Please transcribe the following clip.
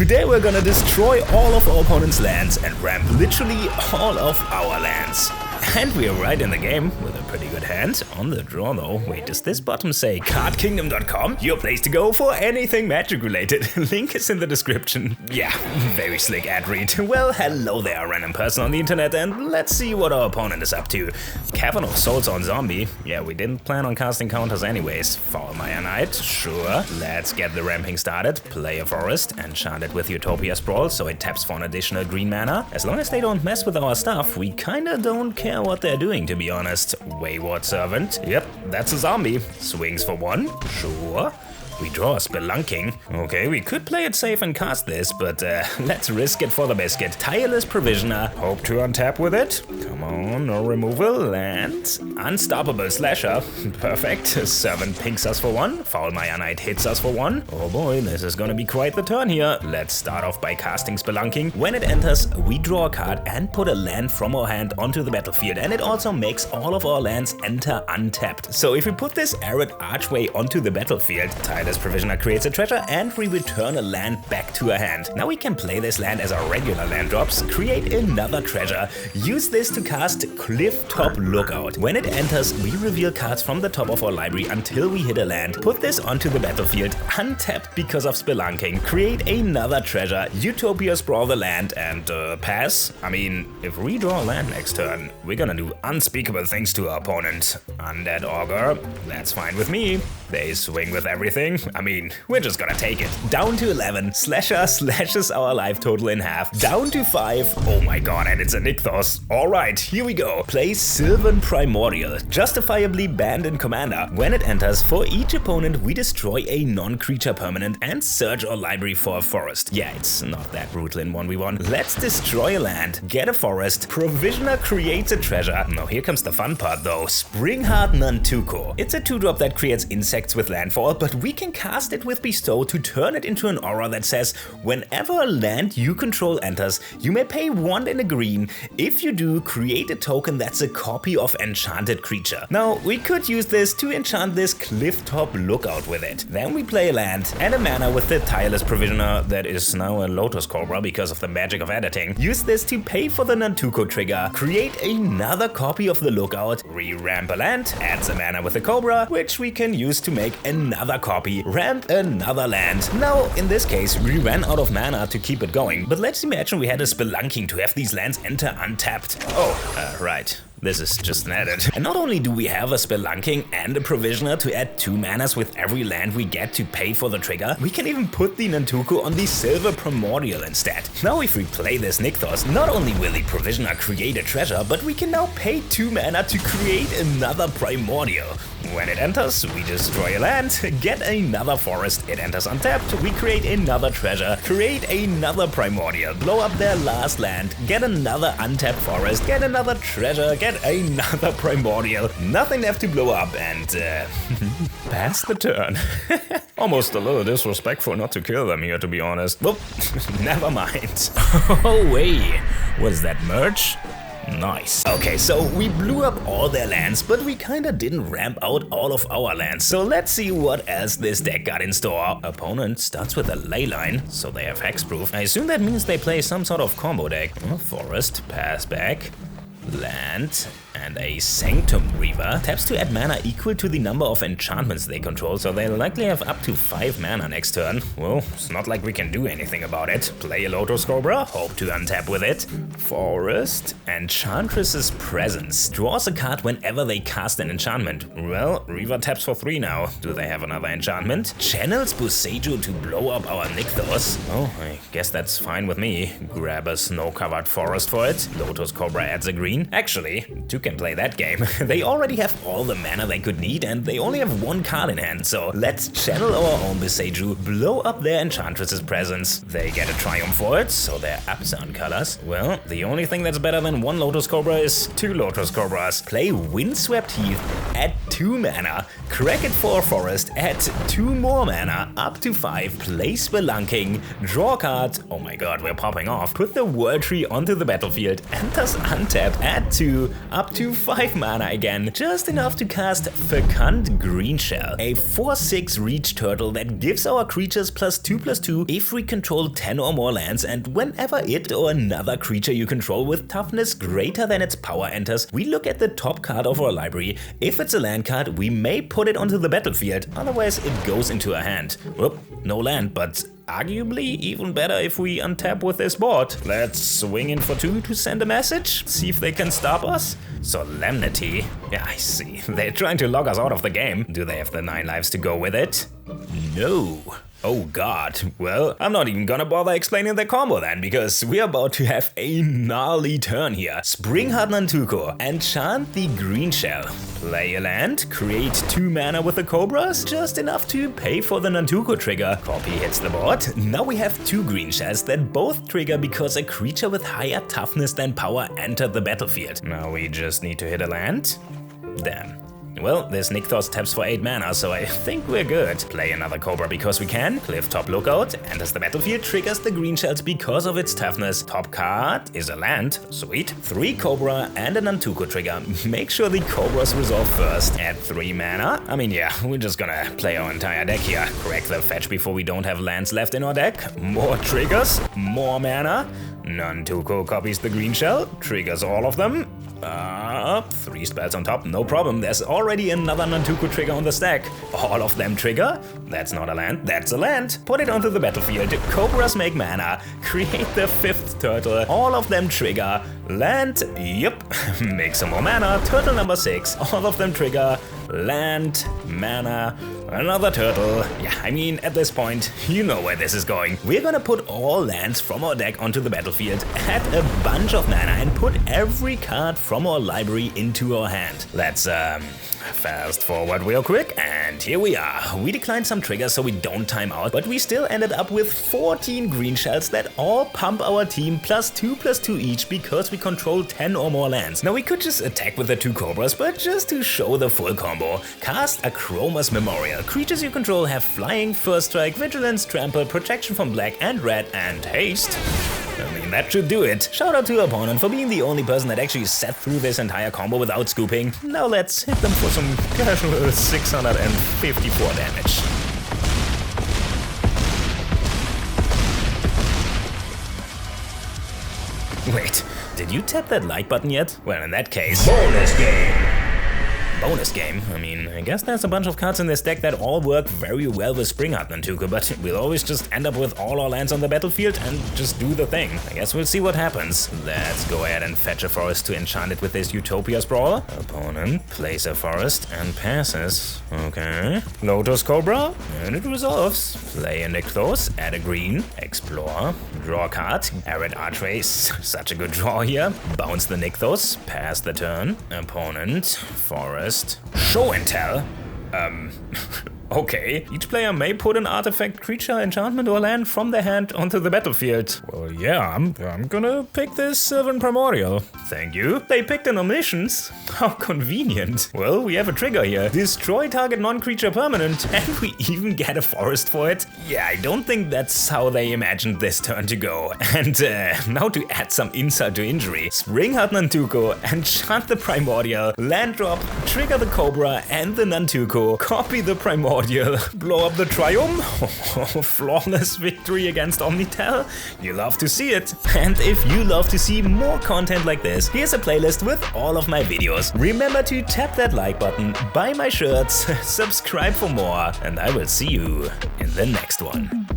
Today we're gonna destroy all of our opponent's lands and ramp literally all of our lands. And we're right in the game with a pretty good hand. On the draw though, wait, does this bottom say cardkingdom.com? Your place to go for anything magic related. Link is in the description. Yeah, very slick ad read. Well, hello there, random person on the internet, and let's see what our opponent is up to. Cavern of Souls on zombie. Yeah, we didn't plan on casting counters anyways. Foulmire Knight, sure. Let's get the ramping started. Play a forest, enchant it with Utopia Sprawl so it taps for an additional green mana. As long as they don't mess with our stuff, we kinda don't care what they're doing, to be honest. Wayward Servant. Yep, that's a zombie. Swings for one. Sure. We draw a Spelunking. Okay, we could play it safe and cast this, but let's risk it for the biscuit. Tireless Provisioner. Hope to untap with it. Come on, no removal. And Unstoppable Slasher. Perfect. Servant pinks us for one. Foulmire Knight hits us for one. Oh boy, this is gonna be quite the turn here. Let's start off by casting Spelunking. When it enters, we draw a card and put a land from our hand onto the battlefield. And it also makes all of our lands enter untapped. So if we put this Arid Archway onto the battlefield, Tireless Provisioner creates a treasure and we return a land back to our hand. Now we can play this land as our regular land drops, create another treasure, use this to cast Clifftop Lookout. When it enters, we reveal cards from the top of our library until we hit a land, put this onto the battlefield, untapped because of Spelunking, create another treasure, Utopia Sprawl the land, and pass. I mean, if we draw a land next turn, we're gonna do unspeakable things to our opponent. Undead Augur, that's fine with me. They swing with everything. I mean, we're just gonna take it. Down to 11, Slasher slashes our life total in half. Down to 5, oh my god, and it's a Nykthos. Alright, here we go. Play Sylvan Primordial, justifiably banned in Commander. When it enters, for each opponent we destroy a non-creature permanent and search our library for a forest. Yeah, it's not that brutal in 1v1. Let's destroy a land, get a forest, Provisioner creates a treasure. Now here comes the fun part though, Springheart Nantuko. It's a 2-drop that creates insects with landfall, but we can cast it with Bestow to turn it into an aura that says, whenever a land you control enters, you may pay 1 in a green. If you do, create a token that's a copy of enchanted creature. Now, we could use this to enchant this Clifftop Lookout with it. Then we play a land and a mana with the Tireless Provisioner that is now a Lotus Cobra because of the magic of editing. Use this to pay for the Nantuko trigger, create another copy of the Lookout, re-ramp a land, adds a mana with the Cobra, which we can use to make another copy, ramp another land. Now, in this case, we ran out of mana to keep it going, but let's imagine we had a Spelunking to have these lands enter untapped. Oh, right. This is just an edit. And not only do we have a Spelunking and a Provisioner to add 2 manas with every land we get to pay for the trigger, we can even put the Nantuko on the Silver Primordial instead. Now if we play this Nykthos, not only will the Provisioner create a treasure, but we can now pay 2 mana to create another Primordial. When it enters, we destroy a land, get another forest, it enters untapped, we create another treasure, create another Primordial, blow up their last land, get another untapped forest, get another treasure, get another Primordial, nothing left to blow up, and pass the turn. Almost a little disrespectful not to kill them here, to be honest. Well, never mind. Oh wait, was that merch? Nice. Okay, so we blew up all their lands, but we kinda didn't ramp out all of our lands. So let's see what else this deck got in store. Opponent starts with a Leyline, so they have hexproof. I assume that means they play some sort of combo deck. Forest, pass back, land, and a Sanctum Reaver. Taps to add mana equal to the number of enchantments they control, so they'll likely have up to 5 mana next turn. Well, it's not like we can do anything about it. Play a Lotus Cobra, hope to untap with it. Forest, Enchantress's Presence. Draws a card whenever they cast an enchantment. Well, Reaver taps for 3 now. Do they have another enchantment? Channels Boseiju to blow up our Nykthos. Oh, I guess that's fine with me. Grab a snow-covered forest for it. Lotus Cobra adds a green. Actually, 2 can play that game. They already have all the mana they could need and they only have 1 card in hand, so let's channel our own Boseiju, blow up their Enchantress's Presence. They get a Triumph for it, so they're upsound colors. Well, the only thing that's better than 1 Lotus Cobra is 2 Lotus Cobras. Play Windswept Heath, add 2 mana. Crack it for a forest, add 2 more mana, up to 5, play Spelunking, draw a card, oh my god, we're popping off, put the World Tree onto the battlefield, enters untap, add 2, up to 5 mana again, just enough to cast Fecund Greenshell, a 4/6 reach turtle that gives our creatures +2/+2 if we control 10 or more lands, and whenever it or another creature you control with toughness greater than its power enters, we look at the top card of our library. If it's a land card, we may put it onto the battlefield, otherwise it goes into a hand. Whoop, no land, but arguably even better if we untap with this board. Let's swing in for 2 to send a message, see if they can stop us. Solemnity. Yeah, I see. They're trying to lock us out of the game. Do they have the 9 lives to go with it? No. Oh god, well, I'm not even gonna bother explaining the combo then, because we're about to have a gnarly turn here. Springheart Nantuko, enchant the Greenshell. Play a land, create 2 mana with the Cobras, just enough to pay for the Nantuko trigger. Copy hits the board. Now we have 2 Greenshells that both trigger because a creature with higher toughness than power entered the battlefield. Now we just need to hit a land. Damn. Well, this Nykthos taps for 8 mana, so I think we're good. Play another Cobra because we can. Clifftop Lookout enters the battlefield, triggers the Greenshells because of its toughness. Top card is a land. Sweet. 3 Cobra and a Nantuko trigger. Make sure the Cobras resolve first. Add 3 mana. I mean, yeah, we're just gonna play our entire deck here. Correct the fetch before we don't have lands left in our deck. More triggers. More mana. Nantuko copies the Greenshell. Triggers all of them. 3 spells on top, no problem. There's already another Nantuko trigger on the stack. All of them trigger. That's not a land, that's a land. Put it onto the battlefield. Cobras make mana. Create the 5th turtle. All of them trigger. Land, yep. Make some more mana. Turtle number 6. All of them trigger. Land, mana, another turtle. Yeah, I mean, at this point, you know where this is going. We're gonna put all lands from our deck onto the battlefield, add a bunch of mana, and put every card from our library into our hand. Let's, fast forward real quick, and here we are. We declined some triggers so we don't time out, but we still ended up with 14 Greenshells that all pump our team +2/+2 each because we control 10 or more lands. Now we could just attack with the 2 Cobras, but just to show the full combo, cast Akroma's Memorial. Creatures you control have flying, first strike, vigilance, trample, protection from black and red, and haste. I mean, that should do it. Shout out to your opponent for being the only person that actually sat through this entire combo without scooping. Now let's hit them for some casual 654 damage. Wait, did you tap that like button yet? Well, in that case... Bonus game! Bonus game? I mean, I guess there's a bunch of cards in this deck that all work very well with Springheart Nantuko, but we'll always just end up with all our lands on the battlefield and just do the thing. I guess we'll see what happens. Let's go ahead and fetch a forest to enchant it with this Utopia Sprawl. Opponent plays a forest and passes. Okay. Lotus Cobra, and it resolves. Play a Nykthos, add a green, explore, draw a card. Arid Archways, such a good draw here. Bounce the Nykthos, pass the turn. Opponent, forest. Show and tell? Okay. Each player may put an artifact, creature, enchantment, or land from their hand onto the battlefield. Well, yeah, I'm gonna pick this Sylvan Primordial. Thank you. They picked an Omniscience. How convenient. Well, we have a trigger here. Destroy target non-creature permanent, and we even get a forest for it. Yeah, I don't think that's how they imagined this turn to go. And now to add some insult to injury. Springheart Nantuko, enchant the Primordial, land drop, trigger the Cobra and the Nantuko, copy the Primordial, blow up the Triumph. Flawless victory against Omnitel. You love to see it. And if you love to see more content like this, here's a playlist with all of my videos. Remember to tap that like button, buy my shirts, subscribe for more, and I will see you in the next one.